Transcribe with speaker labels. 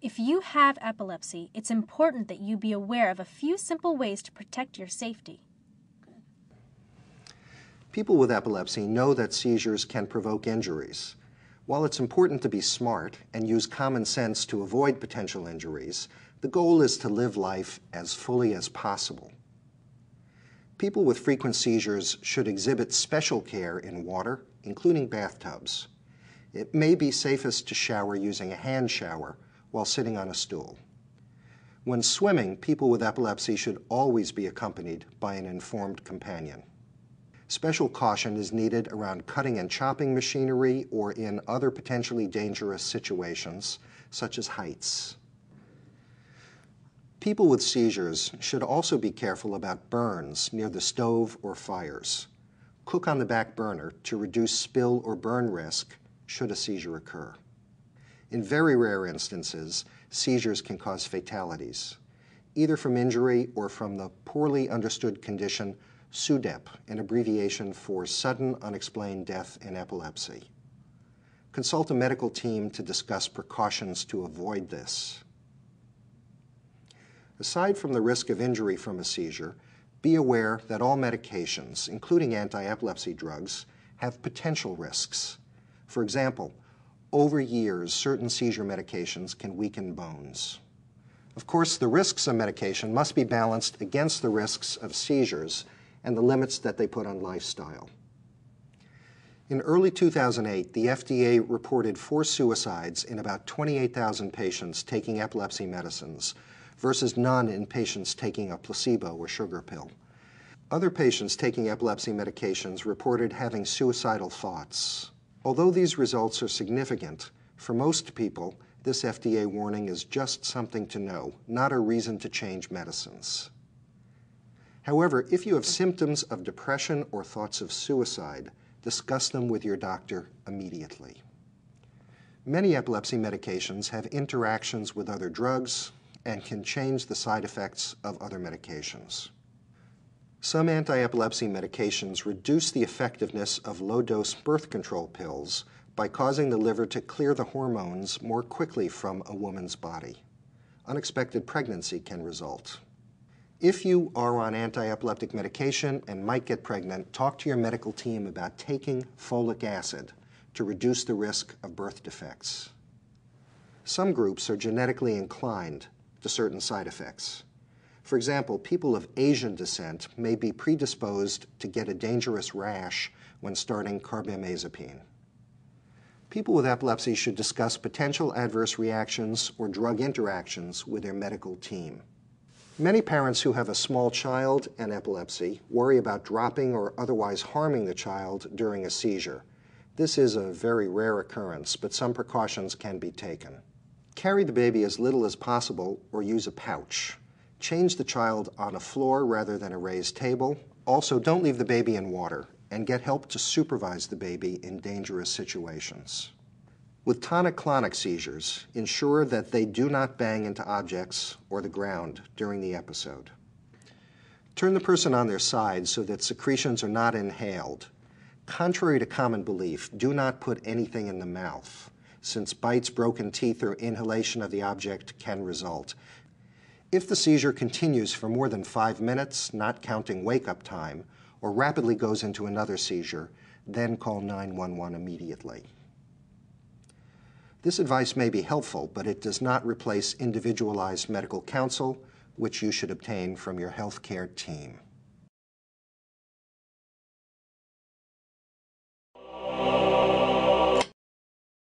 Speaker 1: If you have epilepsy, it's important that you be aware of a few simple ways to protect your safety.
Speaker 2: People with epilepsy know that seizures can provoke injuries. While it's important to be smart and use common sense to avoid potential injuries, the goal is to live life as fully as possible. People with frequent seizures should exhibit special care in water, including bathtubs. It may be safest to shower using a hand shower while sitting on a stool. When swimming, people with epilepsy should always be accompanied by an informed companion. Special caution is needed around cutting and chopping machinery or in other potentially dangerous situations, such as heights. People with seizures should also be careful about burns near the stove or fires. Cook on the back burner to reduce spill or burn risk should a seizure occur. In very rare instances, seizures can cause fatalities, either from injury or from the poorly understood condition SUDEP, an abbreviation for sudden unexplained death in epilepsy. Consult a medical team to discuss precautions to avoid this. Aside from the risk of injury from a seizure, be aware that all medications, including anti-epilepsy drugs, have potential risks. For example, over years, certain seizure medications can weaken bones. Of course, the risks of medication must be balanced against the risks of seizures and the limits that they put on lifestyle. In early 2008, the FDA reported 4 suicides in about 28,000 patients taking epilepsy medicines, versus none in patients taking a placebo or sugar pill. Other patients taking epilepsy medications reported having suicidal thoughts. Although these results are significant, for most people, this FDA warning is just something to know, not a reason to change medicines. However, if you have symptoms of depression or thoughts of suicide, discuss them with your doctor immediately. Many epilepsy medications have interactions with other drugs and can change the side effects of other medications. Some anti-epilepsy medications reduce the effectiveness of low-dose birth control pills by causing the liver to clear the hormones more quickly from a woman's body. Unexpected pregnancy can result. If you are on anti-epileptic medication and might get pregnant, talk to your medical team about taking folic acid to reduce the risk of birth defects. Some groups are genetically inclined to certain side effects. For example, people of Asian descent may be predisposed to get a dangerous rash when starting carbamazepine. People with epilepsy should discuss potential adverse reactions or drug interactions with their medical team. Many parents who have a small child and epilepsy worry about dropping or otherwise harming the child during a seizure. This is a very rare occurrence, but some precautions can be taken. Carry the baby as little as possible or use a pouch. Change the child on a floor rather than a raised table. Also, don't leave the baby in water, and get help to supervise the baby in dangerous situations. With tonic-clonic seizures, ensure that they do not bang into objects or the ground during the episode. Turn the person on their side so that secretions are not inhaled. Contrary to common belief, do not put anything in the mouth, since bites, broken teeth, or inhalation of the object can result. If the seizure continues for more than 5 minutes, not counting wake-up time, or rapidly goes into another seizure, then call 911 immediately. This advice may be helpful, but it does not replace individualized medical counsel, which you should obtain from your healthcare team.